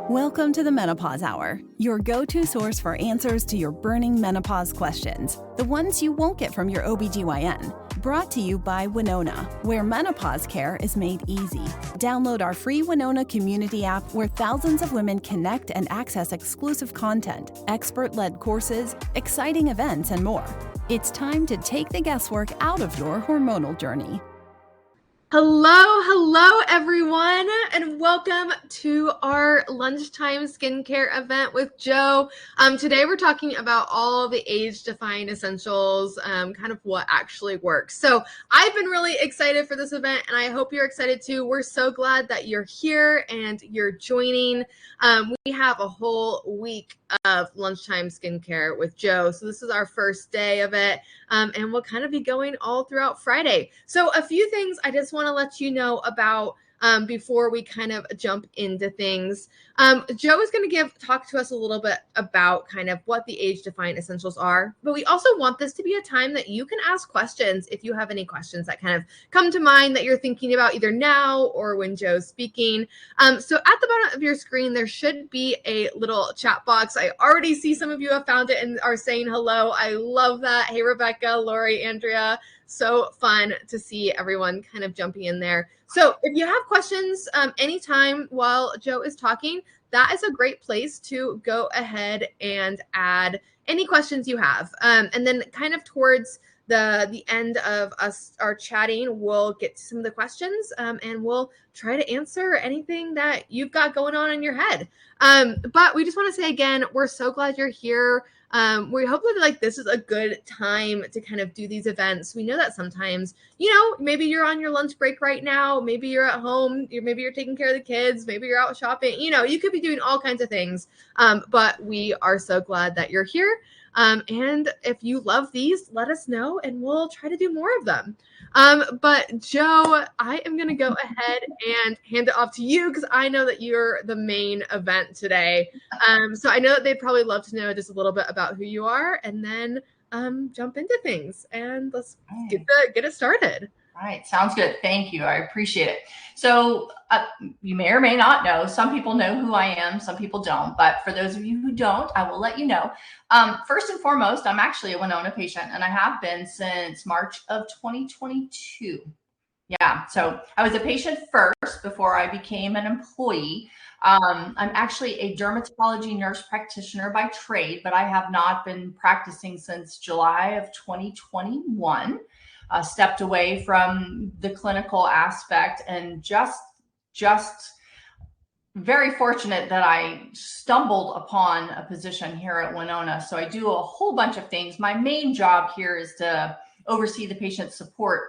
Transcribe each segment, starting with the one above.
Welcome to the Menopause Hour, your go-to source for answers to your burning menopause questions, the ones you won't get from your OBGYN. Brought to you by Winona, where menopause care is made easy. Download our free Winona community app where thousands of women connect and access exclusive content, expert-led courses, exciting events, and more. It's time to take the guesswork out of your hormonal journey. Hello, everyone, and welcome to our Lunchtime skincare event with Jo. Today we're talking about all the age-defying essentials, kind of what actually works. So I've been really excited for this event, and I hope you're excited too. We're so glad that you're here and you're joining. We have a whole week of Lunchtime skincare with Jo. So this is our first day of it, and we'll kind of be going all throughout Friday. So a few things I just want to let you know about before we kind of jump into things. Jo is going to talk to us a little bit about kind of what the age-defying essentials are, but we also want this to be a time that you can ask questions if you have any questions that kind of come to mind that you're thinking about either now or when Jo's speaking. So at the bottom of your screen, there should be a little chat box. I already see some of you have found it and are saying hello. I love that. Hey, Rebecca, Lori, Andrea. So fun to see everyone kind of jumping in there. So if you have questions anytime while Jo is talking, that is a great place to go ahead and add any questions you have. And then kind of towards the end of our chatting, we'll get to some of the questions and we'll try to answer anything that you've got going on in your head. But we just want to say again, we're so glad you're here. We hope that this is a good time to kind of do these events. We know that sometimes, maybe you're on your lunch break right now. Maybe you're at home. Maybe you're taking care of the kids. Maybe you're out shopping. You could be doing all kinds of things. But we are so glad that you're here. And if you love these, let us know and we'll try to do more of them. But Jo, I am going to go ahead and hand it off to you because I know that you're the main event today. So I know that they'd probably love to know just a little bit about who you are and then jump into things and let's get it started. All right. Sounds good. Thank you. I appreciate it. So you may or may not know, some people know who I am, some people don't, but for those of you who don't, I will let you know. First and foremost, I'm actually a Winona patient and I have been since March of 2022. Yeah. So I was a patient first before I became an employee. I'm actually a dermatology nurse practitioner by trade, but I have not been practicing since July of 2021. Stepped away from the clinical aspect and just very fortunate that I stumbled upon a position here at Winona. So I do a whole bunch of things. My main job here is to oversee the patient support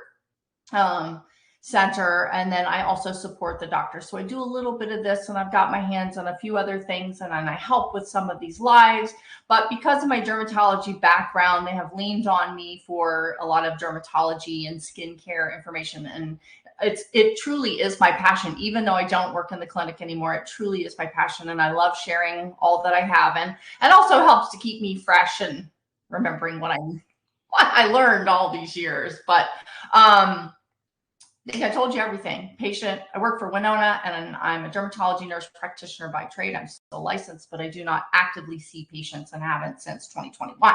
center, and then I also support the doctor. So I do a little bit of this, and I've got my hands on a few other things, and then I help with some of these lives. But because of my dermatology background, they have leaned on me for a lot of dermatology and skincare information, and it truly is my passion. Even though I don't work in the clinic anymore, it truly is my passion, and I love sharing all that I have, and it also helps to keep me fresh and remembering what I learned all these years. But I think I told you everything. I work for Winona and I'm a dermatology nurse practitioner by trade. I'm still licensed, but I do not actively see patients and haven't since 2021.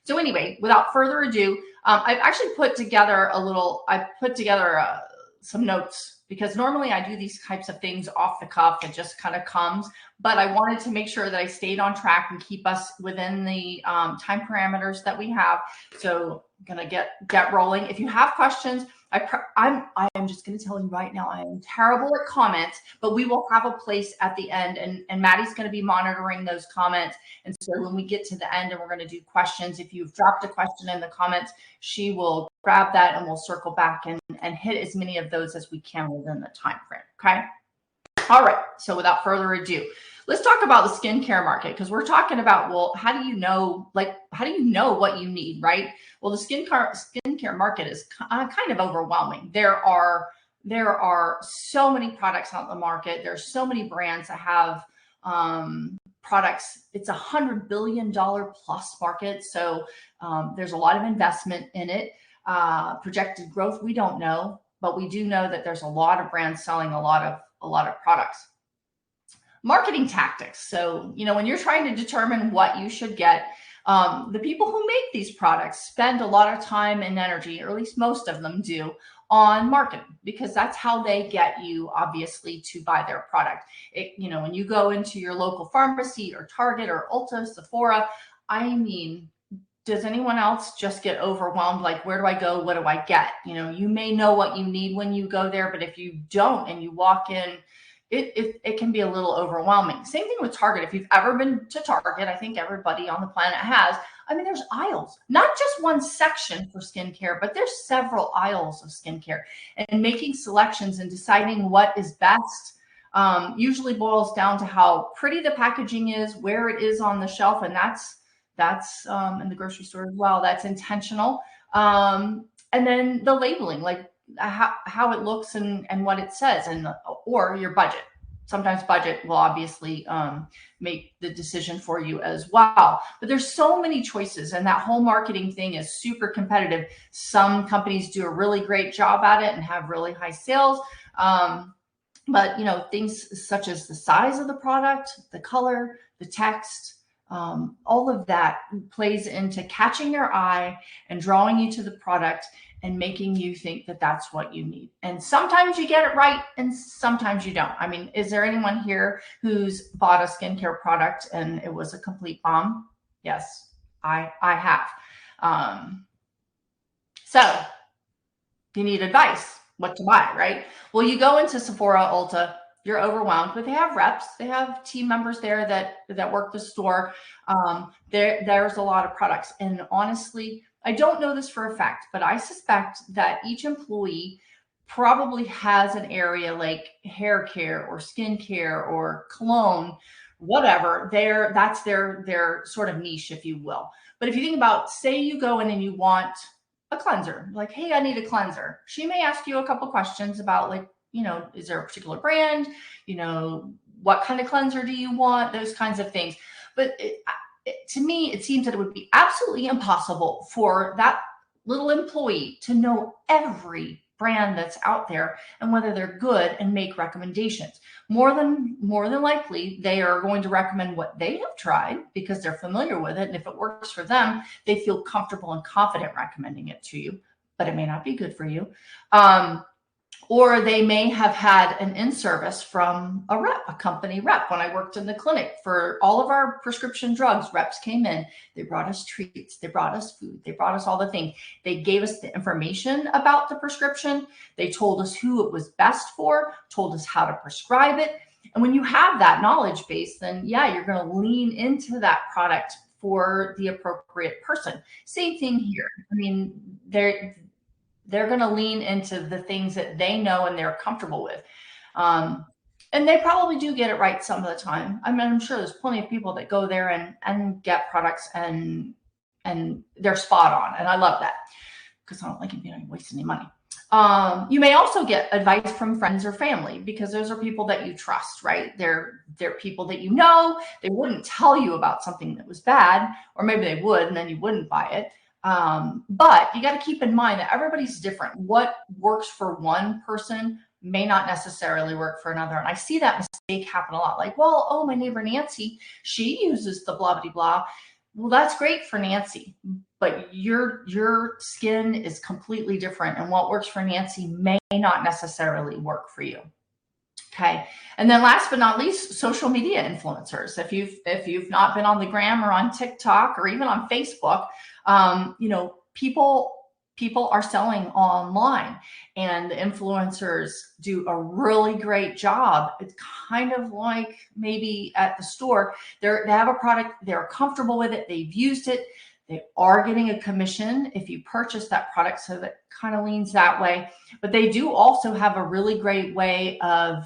So anyway, without further ado, I've actually put together some notes because normally I do these types of things off the cuff. It just kind of comes, but I wanted to make sure that I stayed on track and keep us within the time parameters that we have. So I'm going to get rolling. If you have questions, I am just going to tell you right now, I am terrible at comments, but we will have a place at the end, and Maddie's going to be monitoring those comments. And so when we get to the end and we're going to do questions, if you've dropped a question in the comments, she will grab that and we'll circle back and hit as many of those as we can within the time frame. Okay. All right. So without further ado, let's talk about the skincare market, because we're talking about, well, how do you know what you need, right? Well, the skincare market is kind of overwhelming. There are so many products on the market. There's so many brands that have products. It's $100 billion plus market. So there's a lot of investment in it. Projected growth, we don't know, but we do know that there's a lot of brands selling a lot of products. marketing tactics. So, when you're trying to determine what you should get, the people who make these products spend a lot of time and energy, or at least most of them do, on marketing, because that's how they get you, obviously, to buy their product. When you go into your local pharmacy or Target or Ulta, Sephora, does anyone else just get overwhelmed? Like, where do I go? What do I get? You may know what you need when you go there, but if you don't and you walk in, it can be a little overwhelming. Same thing with Target. If you've ever been to Target, I think everybody on the planet has. There's aisles, not just one section for skincare, but there's several aisles of skincare, and making selections and deciding what is best usually boils down to how pretty the packaging is, where it is on the shelf. And that's in the grocery store as well. That's intentional. And then the labeling, like how it looks and what it says, or your budget. Sometimes budget will obviously make the decision for you as well. But there's so many choices, and that whole marketing thing is super competitive. Some companies do a really great job at it and have really high sales. But things such as the size of the product, the color, the text, all of that plays into catching your eye and drawing you to the product and making you think that that's what you need. And sometimes you get it right and sometimes you don't. Is there anyone here who's bought a skincare product and it was a complete bomb? Yes, I have. So you need advice, what to buy, right? Well, you go into Sephora, Ulta, you're overwhelmed, but they have reps. They have team members there that work the store. There's a lot of products. And honestly, I don't know this for a fact, but I suspect that each employee probably has an area like hair care or skin care or cologne, whatever. That's their sort of niche, if you will. But if you think about, say you go in and you want a cleanser, like, hey, I need a cleanser. She may ask you a couple questions about, like, is there a particular brand? What kind of cleanser do you want? Those kinds of things. But to me, it seems that it would be absolutely impossible for that little employee to know every brand that's out there and whether they're good and make recommendations. More than likely, they are going to recommend what they have tried because they're familiar with it. And if it works for them, they feel comfortable and confident recommending it to you, but it may not be good for you. Or they may have had an in-service from a company rep. When I worked in the clinic for all of our prescription drugs, reps came in, they brought us treats, they brought us food, they brought us all the things. They gave us the information about the prescription. They told us who it was best for, told us how to prescribe it. And when you have that knowledge base, then yeah, you're going to lean into that product for the appropriate person. Same thing here. They're going to lean into the things that they know and they're comfortable with. And they probably do get it right some of the time. I'm sure there's plenty of people that go there and get products and they're spot on. And I love that because I don't like wasting any money. You may also get advice from friends or family because those are people that you trust, right? They're people that they wouldn't tell you about something that was bad, or maybe they would and then you wouldn't buy it. But you got to keep in mind that everybody's different. What works for one person may not necessarily work for another. And I see that mistake happen a lot. Like, well, my neighbor Nancy, she uses the blah, blah, blah. Well, that's great for Nancy, but your skin is completely different. And what works for Nancy may not necessarily work for you. Okay. And then last but not least, social media influencers. If you've not been on the gram or on TikTok or even on Facebook, people are selling online and the influencers do a really great job. It's kind of like maybe at the store, they have a product, they're comfortable with it, they've used it, they are getting a commission if you purchase that product. So that kind of leans that way. But they do also have a really great way of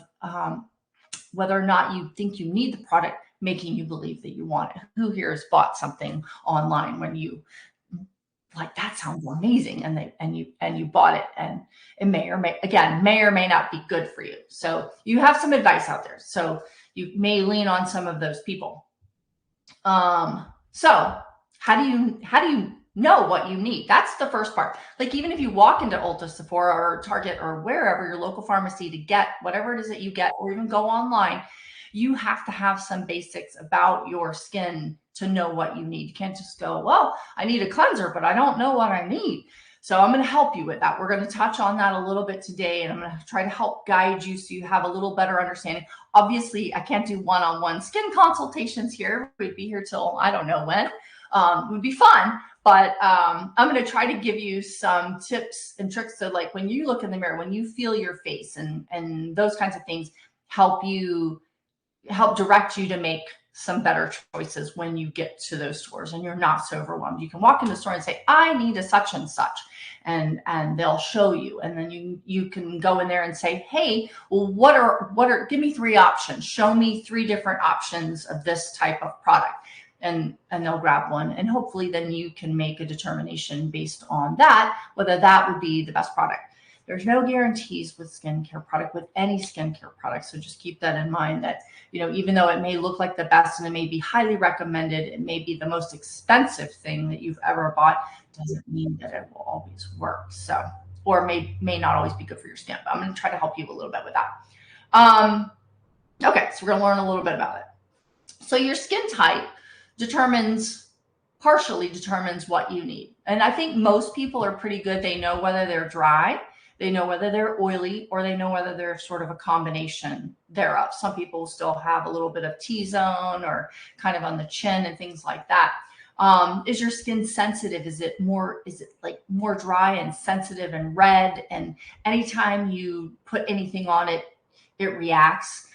whether or not you think you need the product, making you believe that you want it. Who here has bought something online when you like, that sounds amazing, and you bought it, and it may or may not be good for you. So you have some advice out there. So you may lean on some of those people. So how do you know what you need? That's the first part. Like, even if you walk into Ulta, Sephora, or Target, or wherever, your local pharmacy, to get whatever it is that you get, or even go online, You have to have some basics about your skin to know what you need. You can't just go, well, I need a cleanser, but I don't know what I need. So I'm going to help you with that. We're going to touch on that a little bit today, and I'm going to try to help guide you so you have a little better understanding. Obviously, I can't do one-on-one skin consultations here. We'd be here till I don't know when. It would be fun, but I'm going to try to give you some tips and tricks. So like when you look in the mirror, when you feel your face and those kinds of things, help direct you to make some better choices when you get to those stores and you're not so overwhelmed. You can walk into the store and say, I need a such and such, and they'll show you. And then you can go in there and say, hey, well, give me 3 options. Show me 3 different options of this type of product. And they'll grab one. And hopefully then you can make a determination based on that, whether that would be the best product. There's no guarantees with skincare product, with any skincare product. So just keep that in mind that, even though it may look like the best and it may be highly recommended, it may be the most expensive thing that you've ever bought, doesn't mean that it will always work. So, or may not always be good for your skin, but I'm going to try to help you a little bit with that. Okay, so we're going to learn a little bit about it. So your skin type partially determines what you need. And I think most people are pretty good. They know whether they're dry, they know whether they're oily, or they know whether they're sort of a combination thereof. Some people still have a little bit of T-zone or kind of on the chin and things like that. Is your skin sensitive? Is it like more dry and sensitive and red? And anytime you put anything on it, it reacts.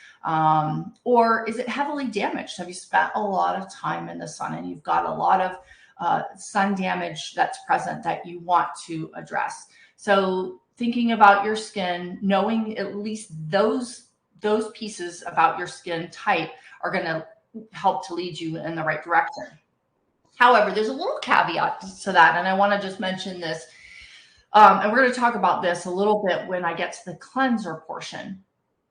Or is it heavily damaged? Have you spent a lot of time in the sun and you've got a lot of sun damage that's present that you want to address? So thinking about your skin, knowing at least those pieces about your skin type are going to help to lead you in the right direction. However, there's a little caveat to that, and I want to just mention this. And we're going to talk about this a little bit when I get to the cleanser portion.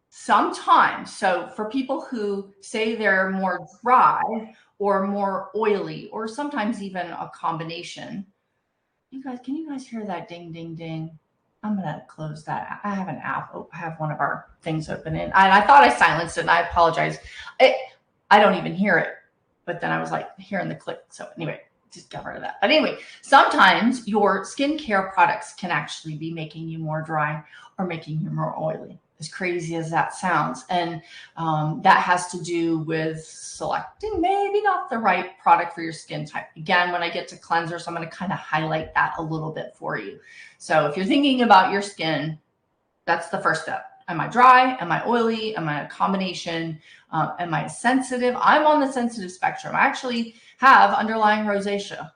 Sometimes, so for people who say they're more dry or more oily, or sometimes even a combination, can you guys hear that ding, ding, ding? I'm going to close that. I have an app. I have one of our things open, and I thought I silenced it, and I apologize. I don't even hear it, but then I was like hearing the click. So anyway, just get rid of that. But anyway, sometimes your skincare products can actually be making you more dry or making you more oily, as crazy as that sounds. And that has to do with selecting maybe not the right product for your skin type. Again, when I get to cleansers, I'm going to kind of highlight that a little bit for you. So if you're thinking about your skin, that's the first step. Am I dry? Am I oily? Am I a combination? Am I sensitive? I'm on the sensitive spectrum. I actually have underlying rosacea.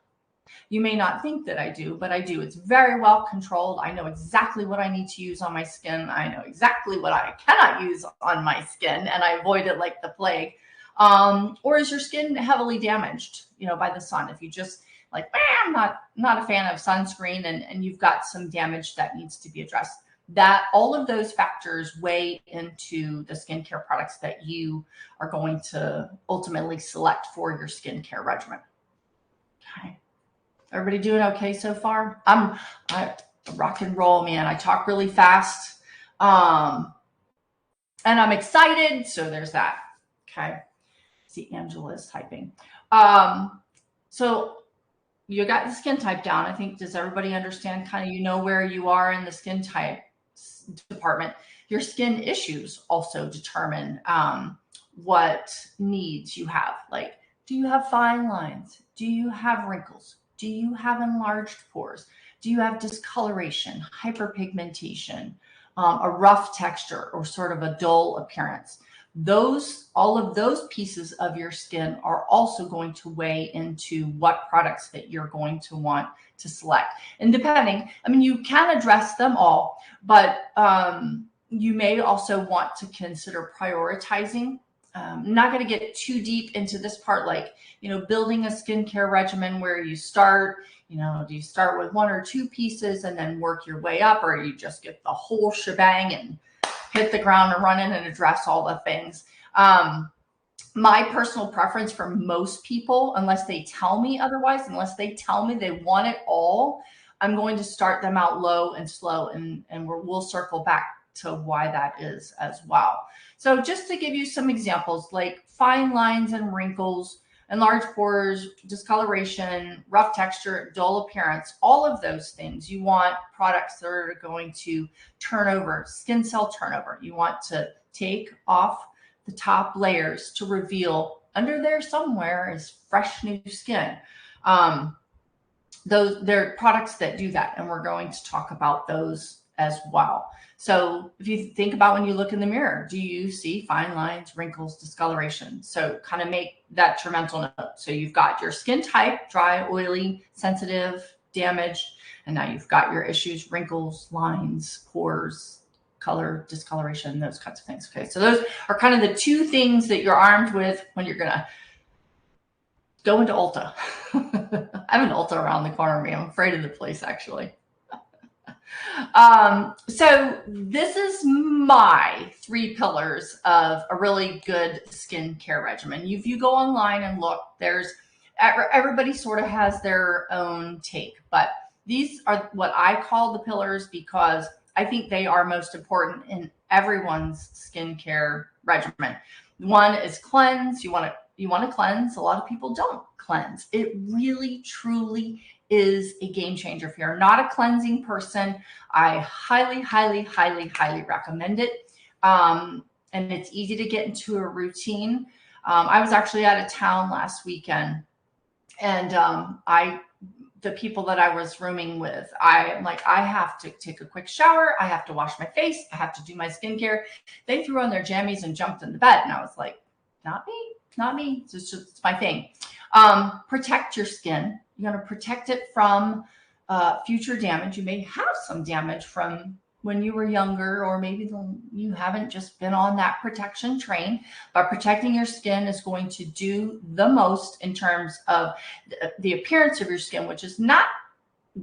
You may not think that I do, but I do. It's very well controlled. I know exactly what I need to use on my skin. I know exactly what I cannot use on my skin, and I avoid it like the plague. Or is your skin heavily damaged, by the sun? If you just like, I'm not a fan of sunscreen, and you've got some damage that needs to be addressed. That all of those factors weigh into the skincare products that you are going to ultimately select for your skincare regimen. Okay. Everybody doing okay so far? I rock and roll, man. I talk really fast. And I'm excited. So there's that. Okay. See, Angela is typing. So you got the skin type down. I think, does everybody understand kind of, where you are in the skin type department? Your skin issues also determine what needs you have. Like, do you have fine lines? Do you have wrinkles? Do you have enlarged pores? Do you have discoloration, hyperpigmentation, a rough texture, or sort of a dull appearance? All of those pieces of your skin are also going to weigh into what products that you're going to want to select. And depending, you can address them all, but you may also want to consider prioritizing. I'm not going to get too deep into this part, like, building a skincare regimen where you start, do you start with 1 or 2 pieces and then work your way up, or you just get the whole shebang and hit the ground and running and address all the things. My personal preference for most people, unless they tell me otherwise, unless they tell me they want it all, I'm going to start them out low and slow, and we'll circle back to why that is as well. So just to give you some examples, like fine lines and wrinkles, enlarged pores, discoloration, rough texture, dull appearance, all of those things, you want products that are going to turn over, skin cell turnover. You want to take off the top layers to reveal under there somewhere is fresh new skin. There are products that do that, and we're going to talk about those as well. So if you think about when you look in the mirror, do you see fine lines, wrinkles, discoloration? So kind of make that your mental note. So you've got your skin type, dry, oily, sensitive, damaged, and now you've got your issues, wrinkles, lines, pores, color, discoloration, those kinds of things. Okay, so those are kind of the two things that you're armed with when you're gonna go into Ulta. I have an Ulta around the corner of me. I'm afraid of the place, actually. So this is my 3 pillars of a really good skincare regimen. If you go online and look, everybody sort of has their own take, but these are what I call the pillars because I think they are most important in everyone's skincare regimen. One is cleanse. You want to cleanse. A lot of people don't cleanse. It really, truly is a game changer. If you're not a cleansing person, I highly, highly, highly, highly recommend it. And it's easy to get into a routine. I was actually out of town last weekend, and the people that I was rooming with, I'm like, I have to take a quick shower. I have to wash my face. I have to do my skincare. They threw on their jammies and jumped in the bed. And I was like, not me. It's my thing. Protect your skin. You're going to protect it from future damage. You may have some damage from when you were younger, or maybe you haven't just been on that protection train, but protecting your skin is going to do the most in terms of the appearance of your skin, which is not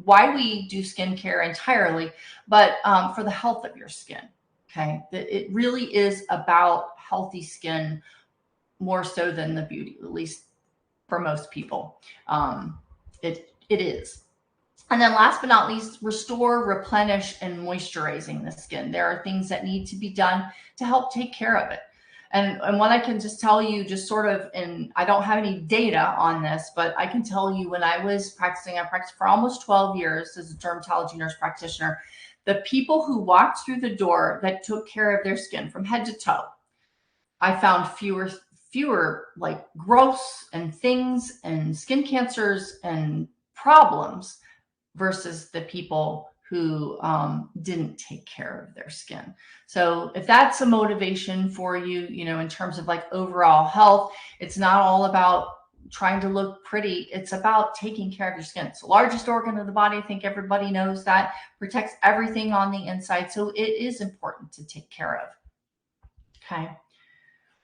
why we do skincare entirely, but for the health of your skin. Okay. It really is about healthy skin more so than the beauty, at least for most people. It is. And then last but not least, restore, replenish, and moisturizing the skin. There are things that need to be done to help take care of it. And what I can just tell you, just sort of, and I don't have any data on this, but I can tell you when I was practicing, I practiced for almost 12 years as a dermatology nurse practitioner. The people who walked through the door that took care of their skin from head to toe, I found fewer like growths and things and skin cancers and problems versus the people who didn't take care of their skin. So if that's a motivation for you, in terms of like overall health, it's not all about trying to look pretty. It's about taking care of your skin. It's the largest organ of the body. I think everybody knows that. Protects everything on the inside. So it is important to take care of. Okay.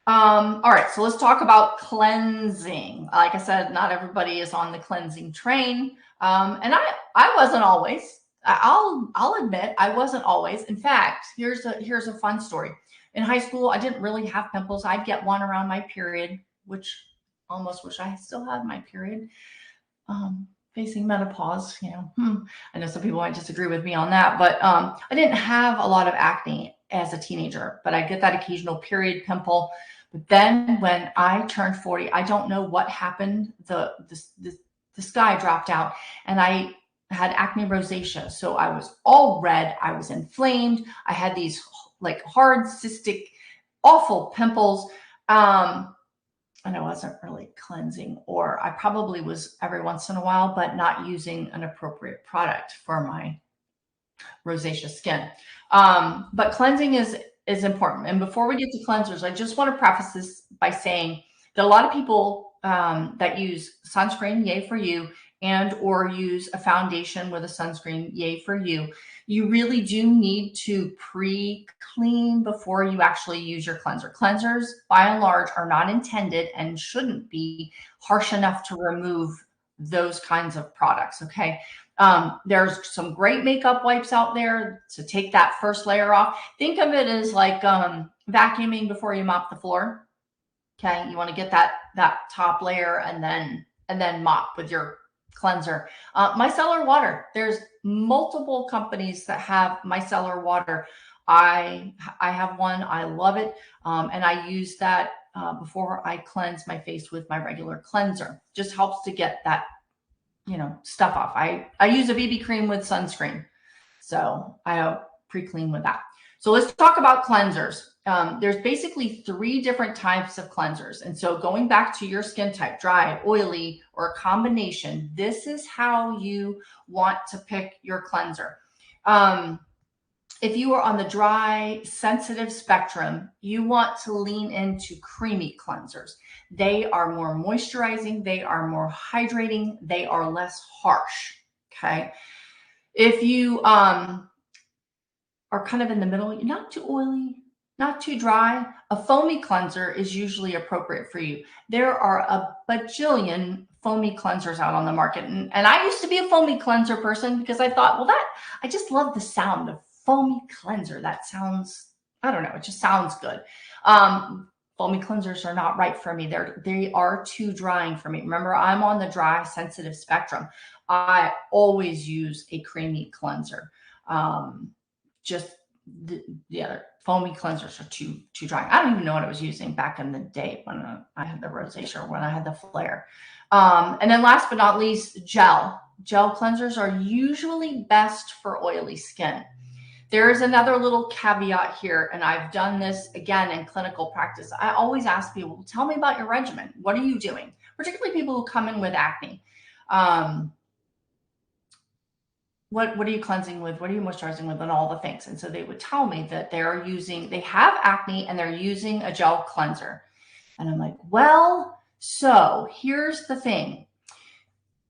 All right, so let's talk about cleansing. Like I said, not everybody is on the cleansing train. And I wasn't always. I'll admit I wasn't always. In fact, here's a fun story. In high school, I didn't really have pimples. I'd get one around my period, which almost wish I still had my period. Facing menopause, I know some people might disagree with me on that, but I didn't have a lot of acne as a teenager, but I get that occasional period pimple. But then when I turned 40, I don't know what happened. The sky dropped out and I had acne rosacea. So I was all red. I was inflamed. I had these like hard, cystic, awful pimples. And I wasn't really cleansing, or I probably was every once in a while, but not using an appropriate product for my rosacea skin. But cleansing is important. And before we get to cleansers, I just want to preface this by saying that a lot of people that use sunscreen, yay for you, and or use a foundation with a sunscreen, yay for you. You really do need to pre-clean before you actually use your cleanser. Cleansers, by and large, are not intended and shouldn't be harsh enough to remove those kinds of products, okay? There's some great makeup wipes out there to take that first layer off. Think of it as like vacuuming before you mop the floor, okay? You want to get that top layer and then mop with your cleanser. Micellar water. There's multiple companies that have micellar water I have one. I love it. And I use that before I cleanse my face with my regular cleanser. Just helps to get that, stuff off. I use a BB cream with sunscreen. So I pre-clean with that. So let's talk about cleansers. There's basically 3 different types of cleansers. And so going back to your skin type, dry, oily, or a combination, this is how you want to pick your cleanser. If you are on the dry, sensitive spectrum, you want to lean into creamy cleansers. They are more moisturizing, they are more hydrating, they are less harsh, okay? If you are kind of in the middle, not too oily, not too dry, a foamy cleanser is usually appropriate for you. There are a bajillion foamy cleansers out on the market. And I used to be a foamy cleanser person because I thought, well, I just love the sound of foamy cleanser. That sounds, I don't know, it just sounds good. Foamy cleansers are not right for me. They are too drying for me. Remember, I'm on the dry, sensitive spectrum. I always use a creamy cleanser. Just the other foamy cleansers are too dry. I don't even know what I was using back in the day when I had the rosacea or when I had the flare. And then last but not least, gel. Gel cleansers are usually best for oily skin. There is another little caveat here, and I've done this again in clinical practice. I always ask people, tell me about your regimen. What are you doing? Particularly people who come in with acne. What are you cleansing with? What are you moisturizing with? And all the things. And so they would tell me that they have acne and they're using a gel cleanser. And I'm like, well, so here's the thing.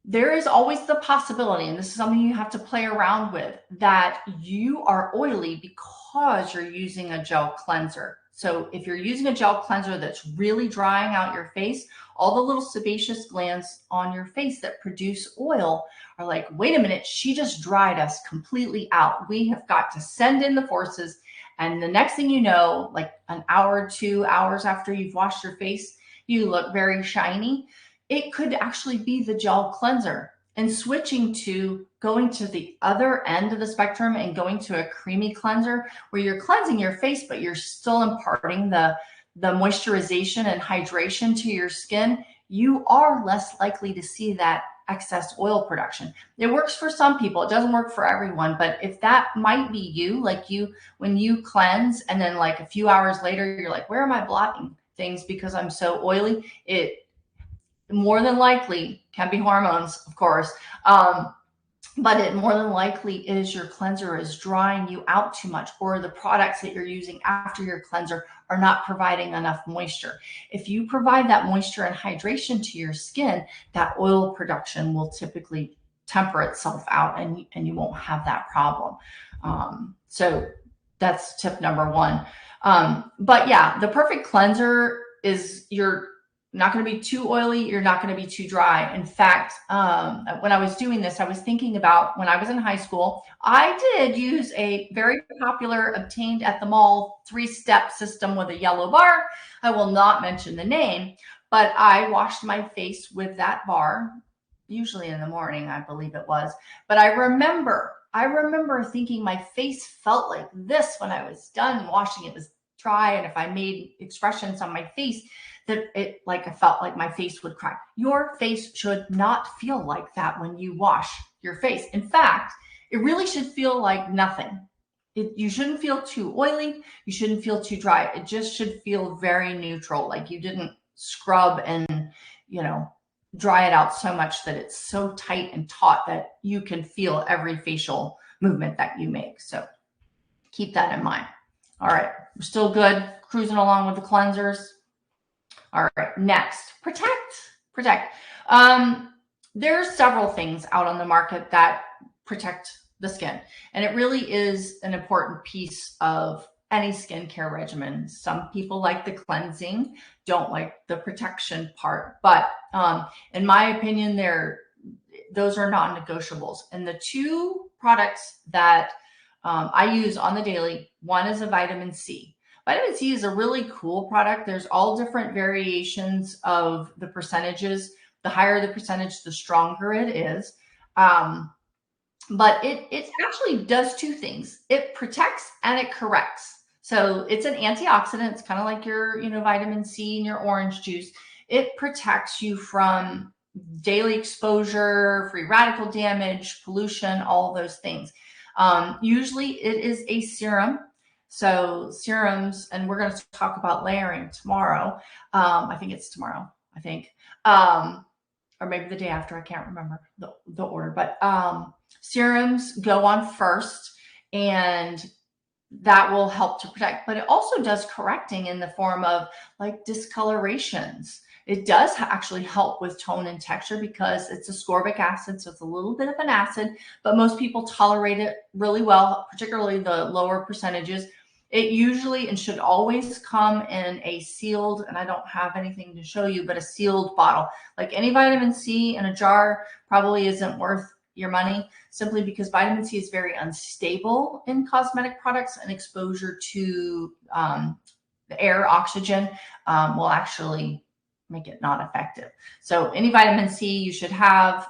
There is always the possibility, and this is something you have to play around with, that you are oily because you're using a gel cleanser. So if you're using a gel cleanser that's really drying out your face, all the little sebaceous glands on your face that produce oil are like, wait a minute, she just dried us completely out. We have got to send in the forces. And the next thing you know, like an hour, 2 hours after you've washed your face, you look very shiny. It could actually be the gel cleanser. And switching to going to the other end of the spectrum and going to a creamy cleanser where you're cleansing your face, but you're still imparting the moisturization and hydration to your skin, you are less likely to see that excess oil production. It works for some people. It doesn't work for everyone. But if that might be you, like when you cleanse and then like a few hours later, you're like, where am I blocking things because I'm so oily? It more than likely can be hormones, of course. But it more than likely is your cleanser is drying you out too much, or the products that you're using after your cleanser are not providing enough moisture. If you provide that moisture and hydration to your skin, that oil production will typically temper itself out and you won't have that problem. So that's tip number 1. But yeah, the perfect cleanser is you're not going to be too oily. You're not going to be too dry. In fact, when I was doing this, I was thinking about when I was in high school, I did use a very popular obtained at the mall 3-step system with a yellow bar. I will not mention the name, but I washed my face with that bar, usually in the morning, I believe it was. But I remember thinking my face felt like this when I was done washing. It was dry. And if I made expressions on my face, that it like I felt like my face would crack. Your face should not feel like that when you wash your face. In fact, it really should feel like nothing. You shouldn't feel too oily. You shouldn't feel too dry. It just should feel very neutral, like you didn't scrub and, dry it out so much that it's so tight and taut that you can feel every facial movement that you make. So keep that in mind. All right, we're still good, cruising along with the cleansers. All right, next, protect. There's several things out on the market that protect the skin, and it really is an important piece of any skincare regimen. Some people like the cleansing, don't like the protection part, but in my opinion, those are non-negotiables. And the 2 products that I use on the daily, one is a vitamin C. Vitamin C is a really cool product. There's all different variations of the percentages. The higher the percentage, the stronger it is. but it actually does two things. It protects and it corrects. So it's an antioxidant. It's kind of like your, vitamin C in your orange juice. It protects you from daily exposure, free radical damage, pollution, all those things. Usually it is a serum. So serums, and we're going to talk about layering tomorrow. I think it's tomorrow, or maybe the day after. I can't remember the order, but serums go on first, and that will help to protect, but it also does correcting in the form of like discolorations. It does actually help with tone and texture because it's ascorbic acid. So it's a little bit of an acid, but most people tolerate it really well, particularly the lower percentages. It usually and should always come in a sealed, and I don't have anything to show you, but a sealed bottle. Like any vitamin C in a jar probably isn't worth your money, simply because vitamin C is very unstable in cosmetic products, and exposure to the air, oxygen, will actually make it not effective. So any vitamin C you should have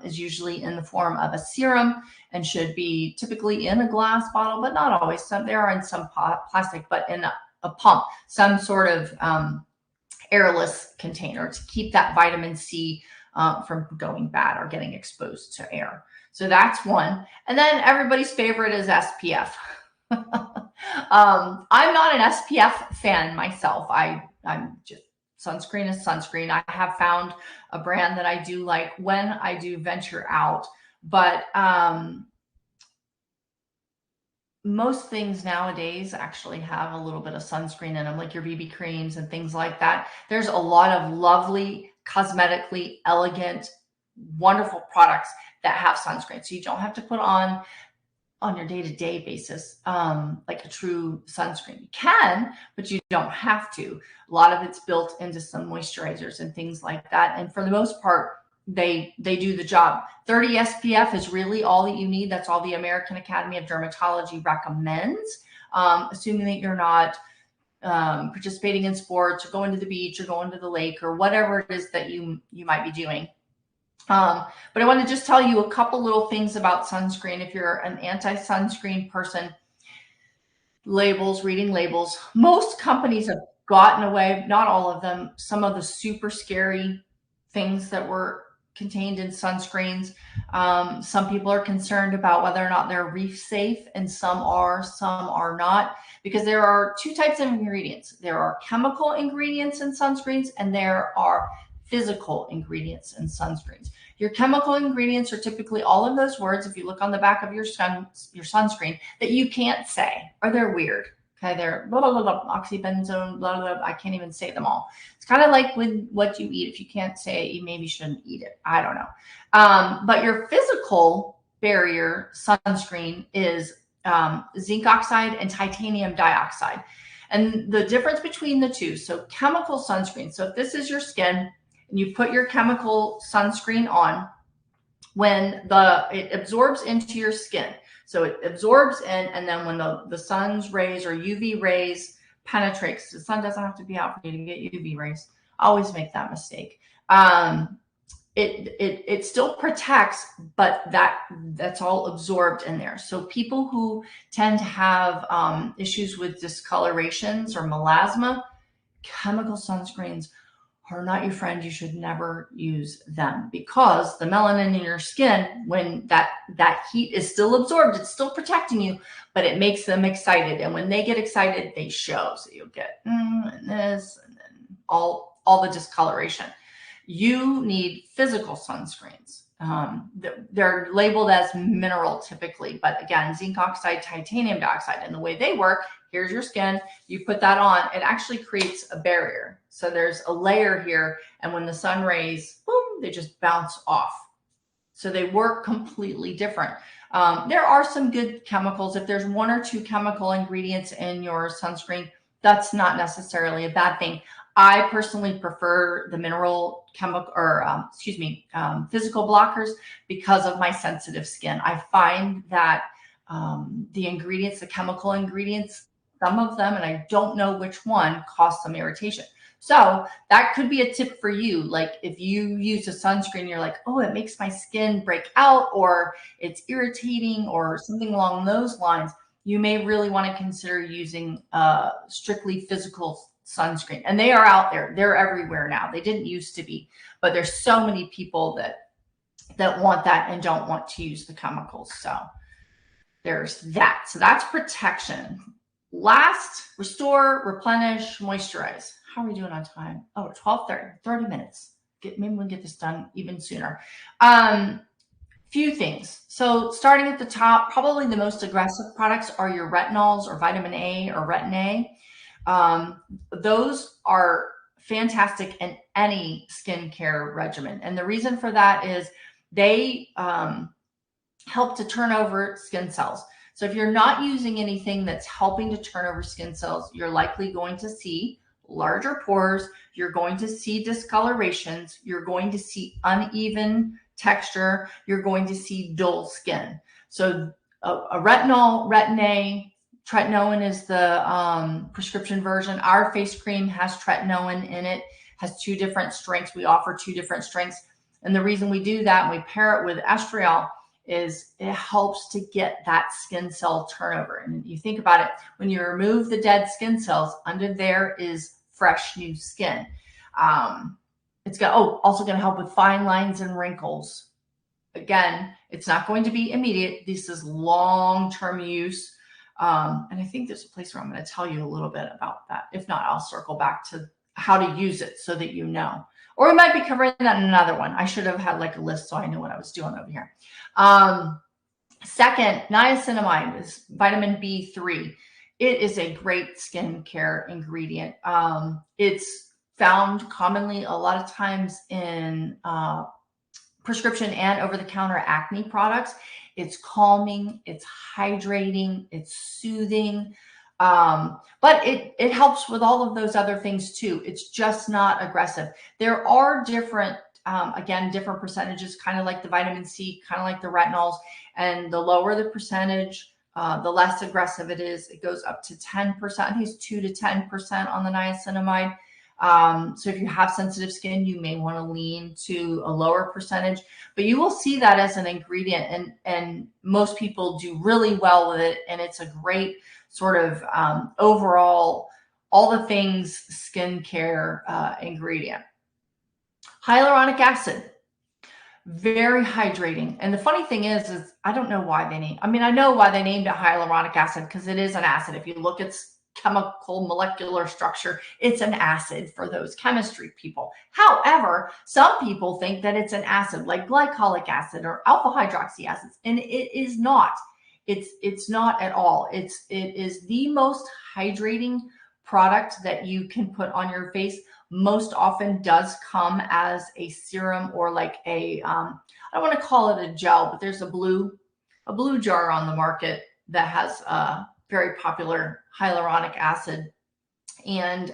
is usually in the form of a serum and should be typically in a glass bottle, but not always. Some there are in some plastic, but in a pump, some sort of airless container to keep that vitamin C from going bad or getting exposed to air. So that's one. And then everybody's favorite is SPF. I'm not an SPF fan myself. I'm just, sunscreen is sunscreen. I have found a brand that I do like when I do venture out, but most things nowadays actually have a little bit of sunscreen in them, like your BB creams and things like that. There's a lot of lovely, cosmetically elegant, wonderful products that have sunscreen. So you don't have to put on your day-to-day basis, like a true sunscreen. You can, but you don't have to. A lot of it's built into some moisturizers and things like that. And for the most part, they do the job. 30 SPF is really all that you need. That's all the American Academy of Dermatology recommends, assuming that you're not participating in sports or going to the beach or going to the lake or whatever it is that you might be doing. But I want to just tell you a couple little things about sunscreen. If you're an anti-sunscreen person, reading labels, most companies have gotten away, not all of them, some of the super scary things that were contained in sunscreens. Some people are concerned about whether or not they're reef safe, and some are not, because there are two types of ingredients. There are chemical ingredients in sunscreens, and there are physical ingredients in sunscreens. Your chemical ingredients are typically all of those words, if you look on the back of your sunscreen, that you can't say, or they're weird. Okay, they're blah, blah, blah, blah, oxybenzone, blah, blah, blah. I can't even say them all. It's kind of like with what you eat. If you can't say it, you maybe shouldn't eat it. I don't know. But your physical barrier sunscreen is zinc oxide and titanium dioxide. And the difference between the two, so chemical sunscreen. So if this is your skin and you put your chemical sunscreen on, when it absorbs into your skin, so it absorbs in, and then when the sun's rays or UV rays penetrates, the sun doesn't have to be out for you to get UV rays. I always make that mistake. It still protects, but that's all absorbed in there. So people who tend to have issues with discolorations or melasma, chemical sunscreens are not your friend. You should never use them, because the melanin in your skin, when that heat is still absorbed, it's still protecting you, but it makes them excited. And when they get excited, they show. So you'll get and this, and then all the discoloration. You need physical sunscreens. They're labeled as mineral typically, but again, zinc oxide, titanium dioxide, and the way they work, here's your skin, you put that on, it actually creates a barrier. So there's a layer here, and when the sun rays, boom, they just bounce off. So they work completely different. There are some good chemicals. If there's one or two chemical ingredients in your sunscreen, that's not necessarily a bad thing. I personally prefer the mineral chemical or physical blockers because of my sensitive skin. I find that the ingredients, the chemical ingredients, some of them, and I don't know which one, cause some irritation. So that could be a tip for you. Like if you use a sunscreen, you're like, oh, it makes my skin break out, or it's irritating, or something along those lines. You may really want to consider using strictly physical sunscreen. And they are out there. They're everywhere now. They didn't used to be, but there's so many people that want that and don't want to use the chemicals. So there's that. So that's protection. Last, restore, replenish, moisturize. How are we doing on time? Oh, 12:30, 30 minutes. Maybe we'll get this done even sooner. Few things. So starting at the top, probably the most aggressive products are your retinols or vitamin A or retin A. Those are fantastic in any skincare regimen. And the reason for that is they help to turn over skin cells. So if you're not using anything that's helping to turn over skin cells, you're likely going to see larger pores. You're going to see discolorations. You're going to see uneven texture. You're going to see dull skin. So a retinol, retin A, tretinoin is the prescription version. Our face cream has tretinoin in it, has 2 different strengths. We offer 2 different strengths. And the reason we do that, and we pair it with estriol, is it helps to get that skin cell turnover. And you think about it, when you remove the dead skin cells, under there is fresh new skin. It's also going to help with fine lines and wrinkles. Again, it's not going to be immediate. This is long-term use. And I think there's a place where I'm going to tell you a little bit about that. If not, I'll circle back to how to use it so that you know. Or we might be covering that in another one. I should have had like a list so I knew what I was doing over here. Second, niacinamide is vitamin B3. It is a great skincare ingredient. It's found commonly a lot of times in prescription and over-the-counter acne products. It's calming, it's hydrating, it's soothing. But it helps with all of those other things too. It's just not aggressive. There are different, again, different percentages, kind of like the vitamin C, kind of like the retinols, and the lower the percentage, the less aggressive it is. It goes up to 10%. I think it's 2 to 10% on the niacinamide. So if you have sensitive skin, you may want to lean to a lower percentage, but you will see that as an ingredient, and most people do really well with it. And it's a great sort of overall, all the things skincare ingredient. Hyaluronic acid, very hydrating. And the funny thing is I don't know why I know why they named it hyaluronic acid, because it is an acid. If you look at chemical molecular structure, it's an acid for those chemistry people. However, some people think that it's an acid like glycolic acid or alpha hydroxy acids, and it is not. It's not at all. It is the most hydrating product that you can put on your face. Most often does come as a serum or like a I don't want to call it a gel, but there's a blue jar on the market that has very popular hyaluronic acid, and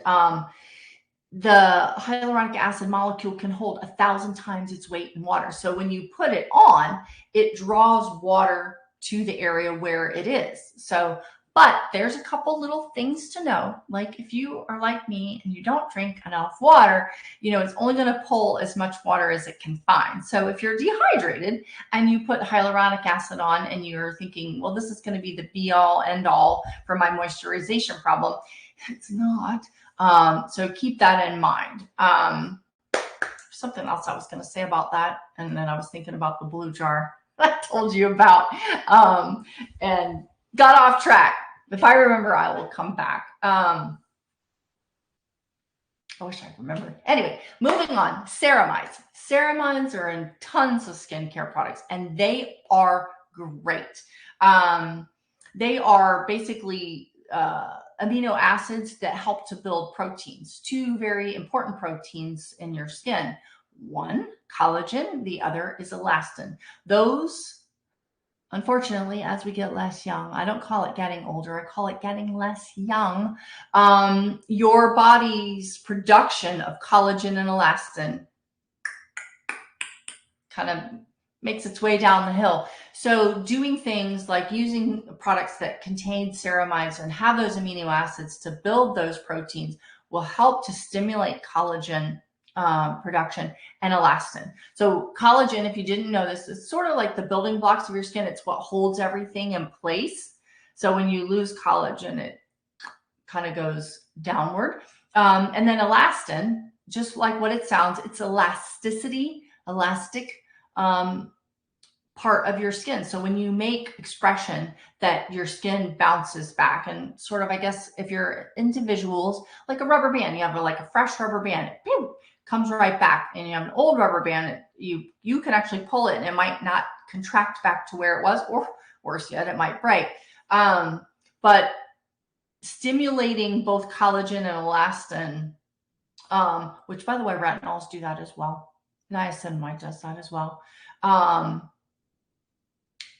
the hyaluronic acid molecule can hold 1,000 times its weight in water. So when you put it on, it draws water to the area where it is. So, but there's a couple little things to know. Like if you are like me and you don't drink enough water, it's only going to pull as much water as it can find. So if you're dehydrated and you put hyaluronic acid on and you're thinking, well, this is going to be the be all end all for my moisturization problem, it's not. So keep that in mind. Something else I was going to say about that. And then I was thinking about the blue jar I told you about, and got off track. If I remember, I will come back. I wish I remembered. Anyway, moving on. Ceramides. Ceramides are in tons of skincare products, and they are great. They are basically amino acids that help to build proteins, 2 very important proteins in your skin. One, collagen, the other is elastin. Those, unfortunately, as we get less young, I don't call it getting older, I call it getting less young, your body's production of collagen and elastin kind of makes its way down the hill. So doing things like using products that contain ceramides and have those amino acids to build those proteins will help to stimulate collagen production and elastin. So collagen, if you didn't know this, is sort of like the building blocks of your skin. It's what holds everything in place. So when you lose collagen, it kind of goes downward. And then elastin, just like what it sounds, it's elastic part of your skin. So when you make expression, that your skin bounces back, and sort of, I guess, if you're into visuals, like a rubber band, you have like a fresh rubber band, it comes right back, and you have an old rubber band, you can actually pull it and it might not contract back to where it was, or worse yet, it might break. But stimulating both collagen and elastin, which, by the way, retinols do that as well. Niacinamide does that as well.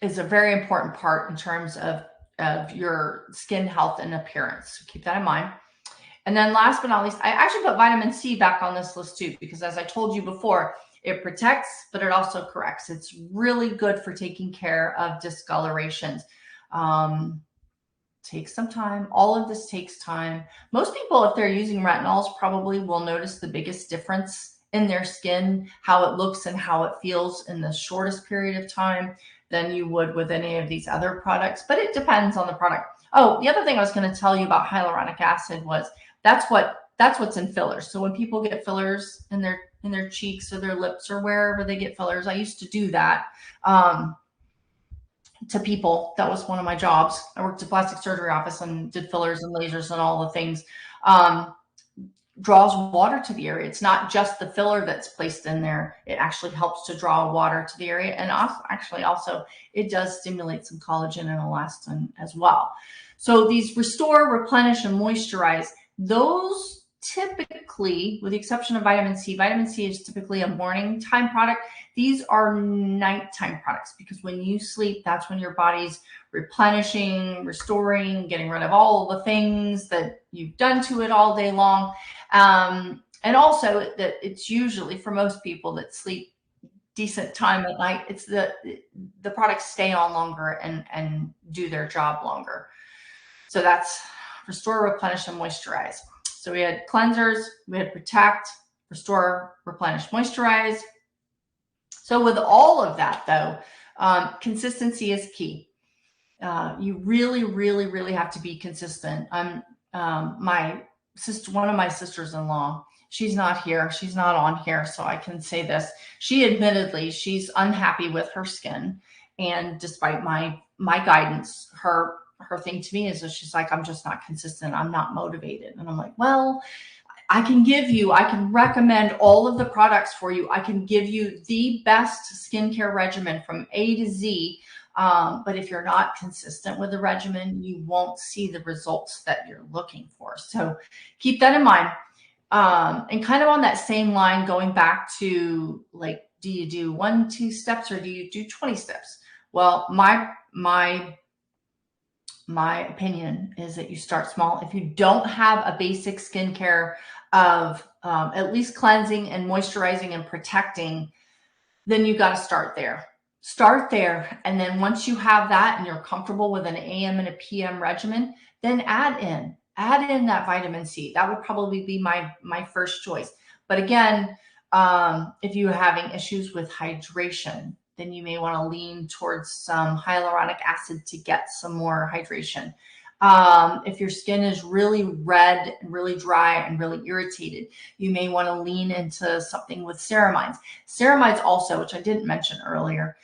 Is a very important part in terms of your skin health and appearance. So keep that in mind. And then last but not least, I actually put vitamin C back on this list too, because as I told you before, it protects, but it also corrects. It's really good for taking care of discolorations. Takes some time. All of this takes time. Most people, if they're using retinols, probably will notice the biggest difference in their skin, how it looks and how it feels in the shortest period of time than you would with any of these other products, but it depends on the product. Oh, the other thing I was going to tell you about hyaluronic acid was that's what's in fillers. So when people get fillers in their cheeks or their lips or wherever they get fillers, I used to do that to people. That was one of my jobs. I worked at a plastic surgery office and did fillers and lasers and all the things. Draws water to the area. It's not just the filler that's placed in there. It actually helps to draw water to the area. And also it does stimulate some collagen and elastin as well. So these restore, replenish, and moisturize, those typically, with the exception of vitamin C is typically a morning time product. These are nighttime products, because when you sleep, that's when your body's replenishing, restoring, getting rid of all the things that you've done to it all day long. And also that it's usually, for most people that sleep decent time at night, it's the products stay on longer and do their job longer. So that's restore, replenish, and moisturize. So we had cleansers, we had protect, restore, replenish, moisturize. So with all of that though, consistency is key. You really, really, really have to be consistent. One of my sisters-in-law, she's not here. She's not on here, so I can say this. She's unhappy with her skin. And despite my guidance, her thing to me is that she's like, I'm just not consistent. I'm not motivated. And I'm like, well, I can recommend all of the products for you. I can give you the best skincare regimen from A to Z. But if you're not consistent with the regimen, you won't see the results that you're looking for. So keep that in mind. And kind of on that same line, going back to, like, do you do 1-2 steps or do you do 20 steps? Well, my opinion is that you start small. If you don't have a basic skincare of at least cleansing and moisturizing and protecting, then you got to start there. And then once you have that and you're comfortable with an AM and a PM regimen, then add in that vitamin C. That would probably be my first choice. But again, if you're having issues with hydration, then you may want to lean towards some hyaluronic acid to get some more hydration. If your skin is really red and really dry and really irritated, you may want to lean into something with ceramides. Ceramides also, which I didn't mention earlier,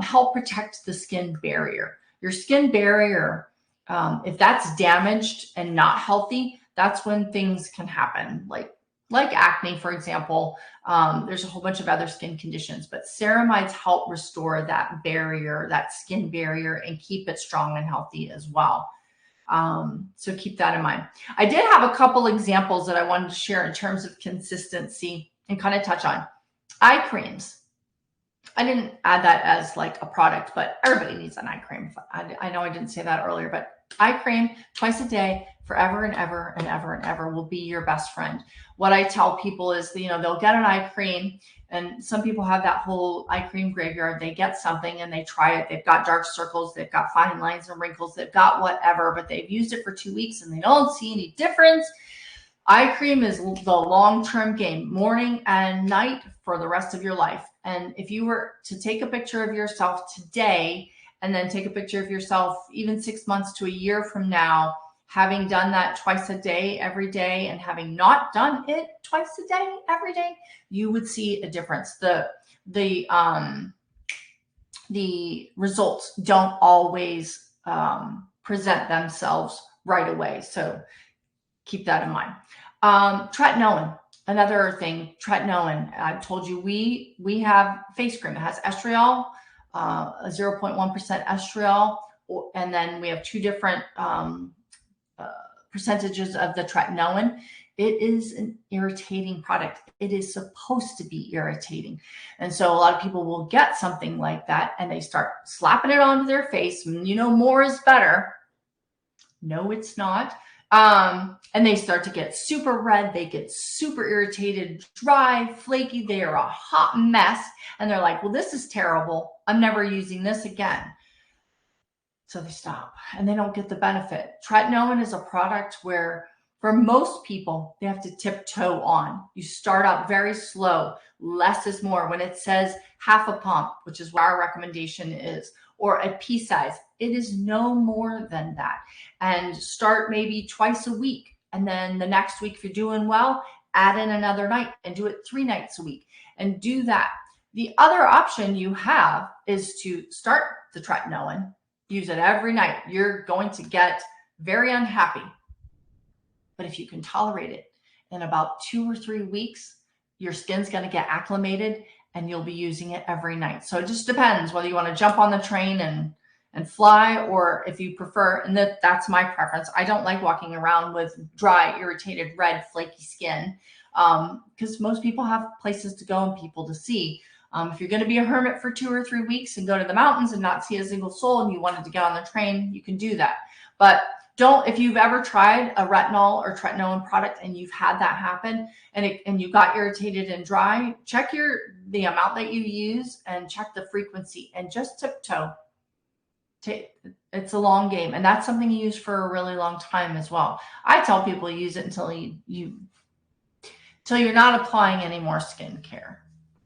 help protect the skin barrier. Your skin barrier, if that's damaged and not healthy, that's when things can happen, like acne, for example. There's a whole bunch of other skin conditions, but ceramides help restore that barrier, that skin barrier, and keep it strong and healthy as well. So keep that in mind. I did have a couple examples that I wanted to share in terms of consistency and kind of touch on. Eye creams. I didn't add that as like a product, but everybody needs an eye cream. I know I didn't say that earlier, but eye cream twice a day, forever and ever and ever and ever, will be your best friend. What I tell people is, they'll get an eye cream, and some people have that whole eye cream graveyard. They get something and they try it. They've got dark circles, they've got fine lines and wrinkles, they've got whatever, but they've used it for 2 weeks and they don't see any difference. Eye cream is the long-term game, morning and night for the rest of your life. And if you were to take a picture of yourself today and then take a picture of yourself even 6 months to a year from now, having done that twice a day, every day, and having not done it twice a day, every day, you would see a difference. The results don't always present themselves right away. So keep that in mind. Tretinoin, another thing, tretinoin. I've told you we have face cream. It has estriol, 0.1% estriol, and then we have 2 different percentages of the tretinoin. It is an irritating product. It is supposed to be irritating. And so a lot of people will get something like that and they start slapping it onto their face. You know, more is better. No, it's not. And they start to get super red. They get super irritated, dry, flaky. They are a hot mess. And they're like, well, this is terrible. I'm never using this again. So they stop and they don't get the benefit. Tretinoin is a product where for most people, they have to tiptoe on. You start out very slow. Less is more. When it says half a pump, which is what our recommendation is, or a pea size, it is no more than that. And start maybe twice a week. And then the next week, if you're doing well, add in another night and do it 3 nights a week and do that. The other option you have is to start the tretinoin, use it every night. You're going to get very unhappy. But if you can tolerate it, in about 2 or 3 weeks, your skin's going to get acclimated and you'll be using it every night. So it just depends whether you want to jump on the train and fly, or if you prefer, and that's my preference. I don't like walking around with dry, irritated, red, flaky skin because most people have places to go and people to see. If you're going to be a hermit for 2 or 3 weeks and go to the mountains and not see a single soul and you wanted to get on the train, you can do that. But if you've ever tried a retinol or tretinoin product and you've had that happen and you got irritated and dry, check the amount that you use and check the frequency and just tiptoe. It's a long game, and that's something you use for a really long time as well. I tell people use it until you're not applying any more skincare.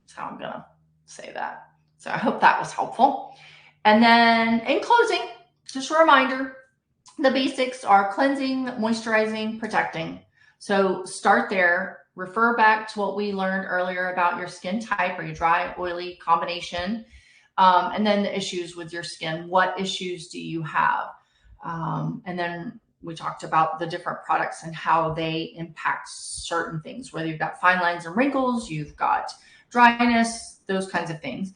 That's how I'm gonna say that. So I hope that was helpful. And then in closing, just a reminder, the basics are cleansing, moisturizing, protecting. So start there. Refer back to what we learned earlier about your skin type. Are you dry, oily, combination? And then the issues with your skin. What issues do you have? And then we talked about the different products and how they impact certain things, whether you've got fine lines and wrinkles, you've got dryness, those kinds of things.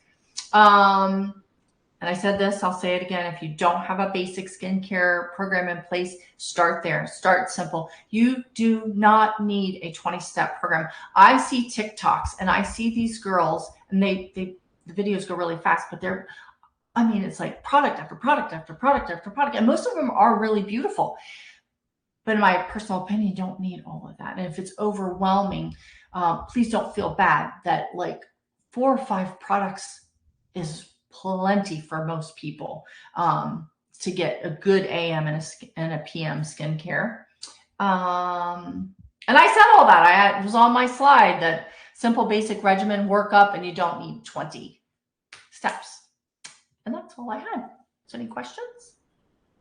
And I said this, I'll say it again. If you don't have a basic skincare program in place, start there. Start simple. You do not need a 20-step program. I see TikToks and I see these girls and the videos go really fast, but it's like product after product after product after product. And most of them are really beautiful. But in my personal opinion, you don't need all of that. And if it's overwhelming, please don't feel bad that like 4 or 5 products is plenty for most people to get a good AM and a PM skincare. And I said all that. It was on my slide that simple basic regimen, work up, and you don't need 20 steps. And that's all I had. So any questions?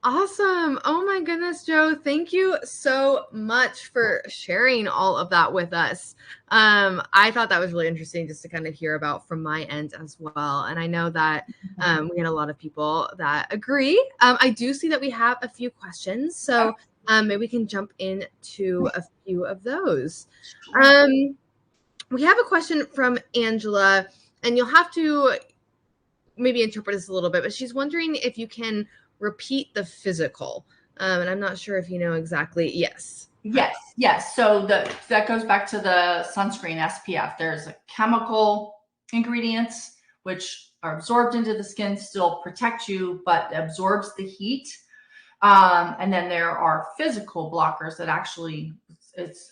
Awesome. Oh my goodness, Jo. Thank you so much for sharing all of that with us. I thought that was really interesting just to kind of hear about from my end as well. And I know that we had a lot of people that agree. I do see that we have a few questions. So maybe we can jump into a few of those. We have a question from Angela, and you'll have to maybe interpret this a little bit, but she's wondering if you can repeat the physical. And I'm not sure if you know exactly. Yes. So that goes back to the sunscreen SPF. There's a chemical ingredients which are absorbed into the skin, still protect you, but absorbs the heat. And then there are physical blockers that actually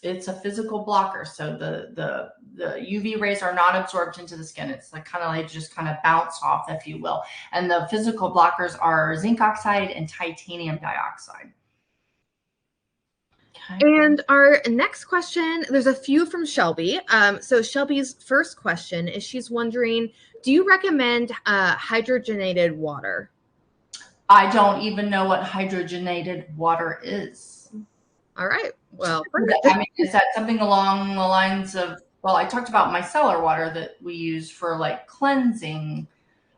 it's a physical blocker. So the UV rays are not absorbed into the skin. It's like they just kind of bounce off, if you will. And the physical blockers are zinc oxide and titanium dioxide. And our next question, there's a few from Shelby. So Shelby's first question is she's wondering, do you recommend hydrogenated water? I don't even know what hydrogenated water is. All right. Well, I mean, is that something along the lines of, well, I talked about micellar water that we use for like cleansing.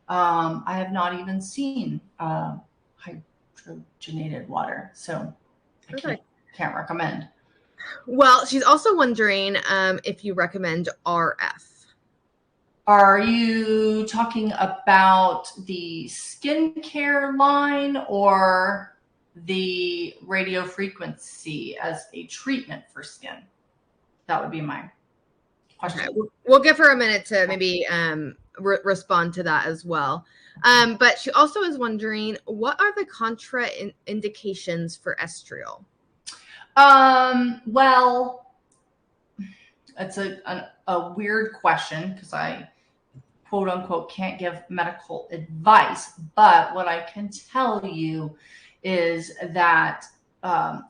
I have not even seen hydrogenated water, so I can't recommend. Well, she's also wondering if you recommend RF. Are you talking about the skincare line or the radio frequency as a treatment for skin? That would be my question. Okay. We'll give her a minute to maybe respond to that as well. But she also is wondering, what are the contraindications for estriol? Well, it's a weird question because I quote unquote can't give medical advice, but what I can tell you is that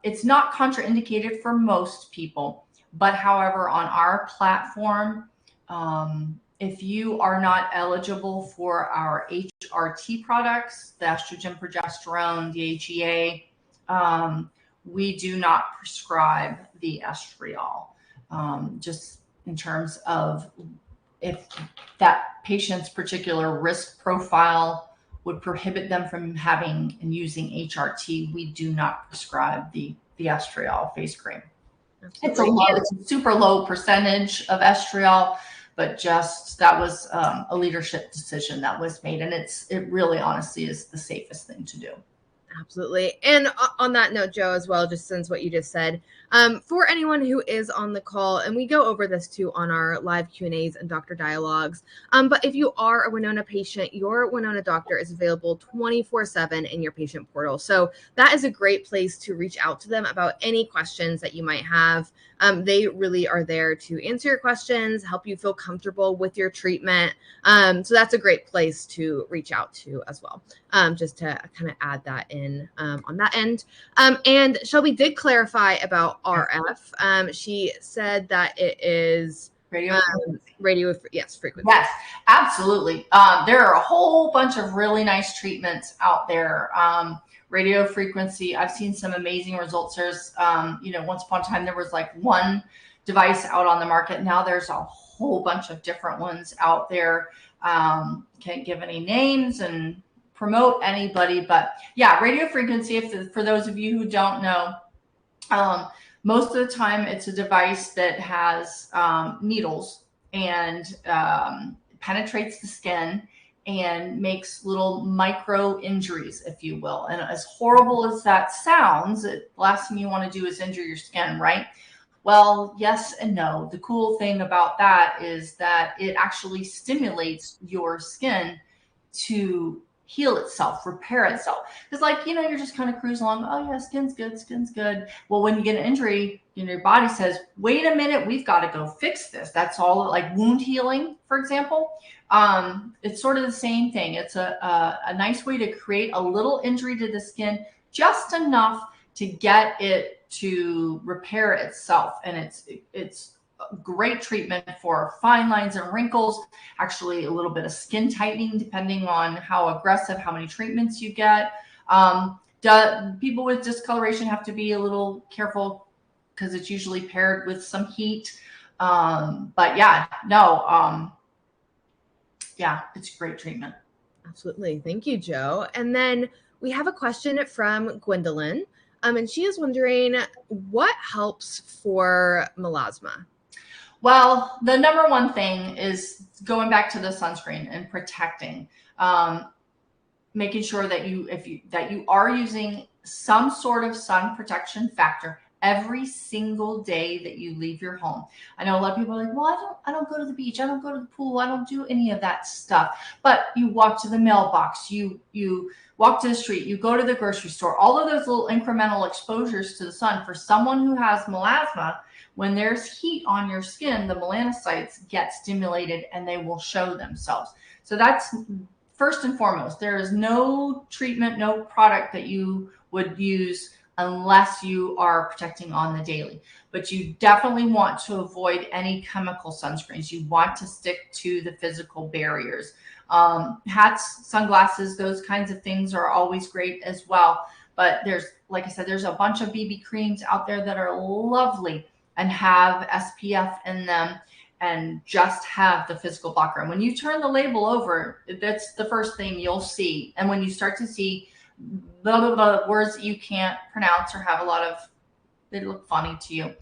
it's not contraindicated for most people, but however, on our platform, if you are not eligible for our HRT products, the estrogen, progesterone, the AGA, we do not prescribe the estriol, just in terms of if that patient's particular risk profile would prohibit them from having and using HRT, we do not prescribe the estriol face cream. Absolutely. It's a super low percentage of estriol, but just that was a leadership decision that was made, and it really honestly is the safest thing to do. Absolutely. And on that note, Joe, as well, just since what you just said, for anyone who is on the call, and we go over this too on our live Q&As and doctor dialogues, but if you are a Winona patient, your Winona doctor is available 24/7 in your patient portal. So that is a great place to reach out to them about any questions that you might have. They really are there to answer your questions, help you feel comfortable with your treatment. So that's a great place to reach out to as well, just to kind of add that in on that end. And Shelby did clarify about RF. She said that it is radio frequency. Yes, absolutely. There are a whole bunch of really nice treatments out there. Radio frequency, I've seen some amazing results. There's, once upon a time, there was like one device out on the market. Now there's a whole bunch of different ones out there. Can't give any names and promote anybody, but yeah, radio frequency, for those of you who don't know, most of the time it's a device that has needles and penetrates the skin and makes little micro injuries, if you will. And as horrible as that sounds, the last thing you want to do is injure your skin, right? Well, yes and no. The cool thing about that is that it actually stimulates your skin to heal itself, repair itself. Because you're just kind of cruising along. Oh yeah, skin's good. Well, when you get an injury, your body says, wait a minute, we've got to go fix this. That's all, like wound healing, for example. It's sort of the same thing. It's a nice way to create a little injury to the skin, just enough to get it to repair itself. And it's a great treatment for fine lines and wrinkles, actually a little bit of skin tightening, depending on how aggressive, how many treatments you get. People with discoloration have to be a little careful because it's usually paired with some heat. But yeah, no, yeah, it's a great treatment. Absolutely. Thank you, Joe. And then we have a question from Gwendolyn. And she is wondering what helps for melasma. Well, the number one thing is going back to the sunscreen and protecting, making sure that you are using some sort of sun protection factor every single day that you leave your home. I know a lot of people are like, well, I don't go to the beach. I don't go to the pool. I don't do any of that stuff. But you walk to the mailbox, you walk to the street, you go to the grocery store, all of those little incremental exposures to the sun. For someone who has melasma, when there's heat on your skin, the melanocytes get stimulated and they will show themselves. So that's first and foremost. There is no treatment, no product that you would use unless you are protecting on the daily. But you definitely want to avoid any chemical sunscreens. You want to stick to the physical barriers. Hats, sunglasses, those kinds of things are always great as well. But there's, like I said, there's a bunch of BB creams out there that are lovely and have SPF in them and just have the physical blocker. And when you turn the label over, that's the first thing you'll see. And when you start to see blah, blah, blah, words that you can't pronounce or have a lot of, they look funny to you.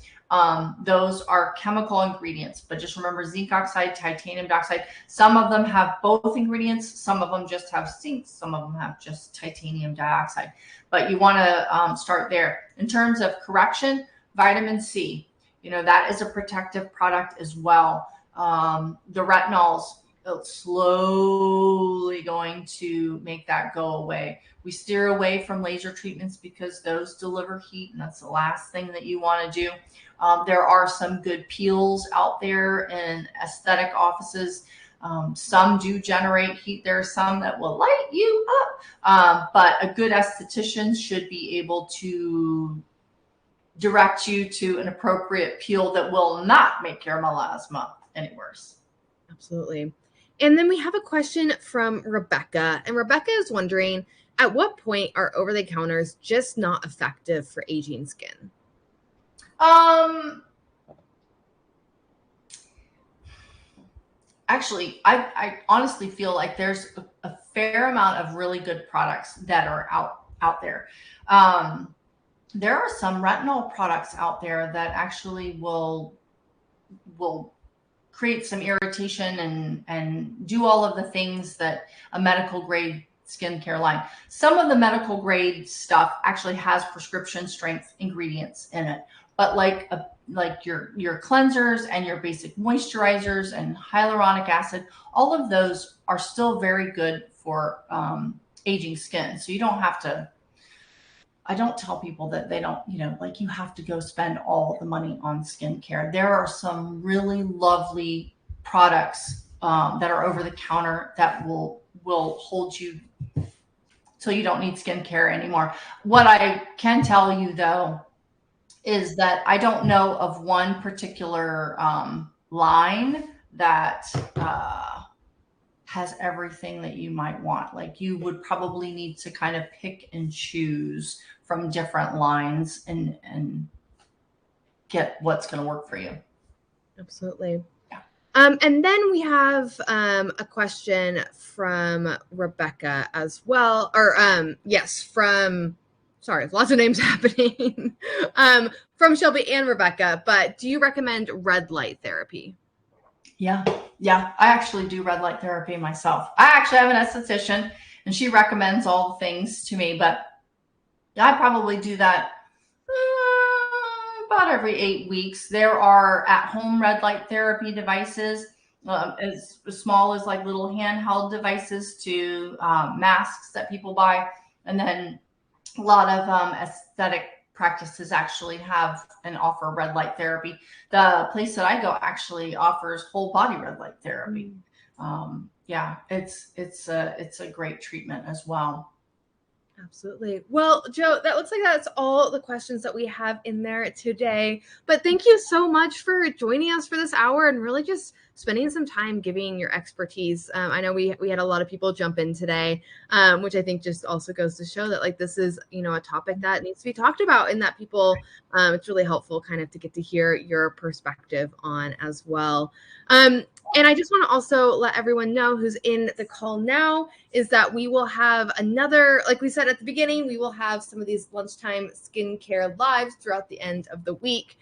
Those are chemical ingredients, but just remember zinc oxide, titanium dioxide. Some of them have both ingredients. Some of them just have zinc. Some of them have just titanium dioxide, but you want to start there. In terms of correction, vitamin C, that is a protective product as well. The retinols, it's slowly going to make that go away. We steer away from laser treatments because those deliver heat, and that's the last thing that you want to do. There are some good peels out there in aesthetic offices. Some do generate heat. There are some that will light you up, but a good esthetician should be able to direct you to an appropriate peel that will not make your melasma any worse. Absolutely. And then we have a question from Rebecca. And Rebecca is wondering, at what point are over-the-counters just not effective for aging skin? Actually, I honestly feel like there's a fair amount of really good products that are out there. There are some retinol products out there that actually will create some irritation and do all of the things that a medical grade skincare line. Some of the medical grade stuff actually has prescription strength ingredients in it, but like your cleansers and your basic moisturizers and hyaluronic acid, all of those are still very good for aging skin. So you don't have to, I don't tell people that they don't, like you have to go spend all the money on skincare. There are some really lovely products that are over the counter that will hold you till you don't need skincare anymore. What I can tell you though is that I don't know of one particular line that has everything that you might want. Like you would probably need to kind of pick and choose from different lines and get what's going to work for you. Absolutely. Yeah. And then we have a question from Rebecca as well, or sorry, lots of names happening, from Shelby and Rebecca, but do you recommend red light therapy? Yeah, I actually do red light therapy myself. I actually have an esthetician and she recommends all the things to me, but I probably do that about every 8 weeks. There are at-home red light therapy devices, as small as like little handheld devices to masks that people buy. And then a lot of aesthetic practices actually have and offer red light therapy. The place that I go actually offers whole body red light therapy. Yeah, it's a great treatment as well. Absolutely. Well, Jo, that looks like that's all the questions that we have in there today. But thank you so much for joining us for this hour and really just spending some time giving your expertise. I know we had a lot of people jump in today, which I think just also goes to show that like this is, a topic that needs to be talked about and that people, it's really helpful kind of to get to hear your perspective on as well. And I just want to also let everyone know who's in the call now is that we will have another, like we said at the beginning, we will have some of these lunchtime skincare lives throughout the end of the week.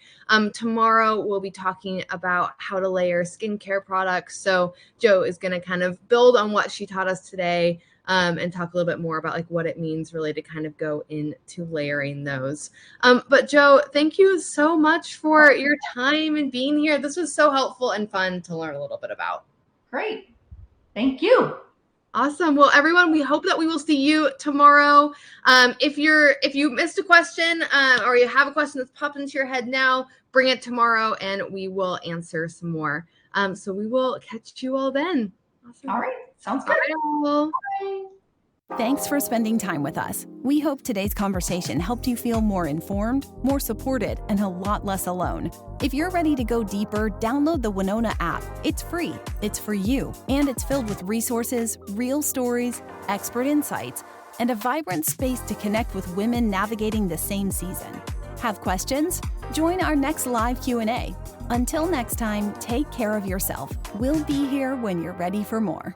Tomorrow we'll be talking about how to layer skincare products. So Jo is going to kind of build on what she taught us today and talk a little bit more about like what it means really to kind of go into layering those. But Jo, thank you so much for your time and being here. This was so helpful and fun to learn a little bit about. Great. Thank you. Awesome. Well, everyone, we hope that we will see you tomorrow. If you missed a question or you have a question that's popped into your head now, bring it tomorrow and we will answer some more. So we will catch you all then. Awesome. All right. Sounds good. Bye. Thanks for spending time with us. We hope today's conversation helped you feel more informed, more supported, and a lot less alone. If you're ready to go deeper, download the Winona app. It's free, it's for you, and it's filled with resources, real stories, expert insights, and a vibrant space to connect with women navigating the same season. Have questions? Join our next live Q&A. Until next time, take care of yourself. We'll be here when you're ready for more.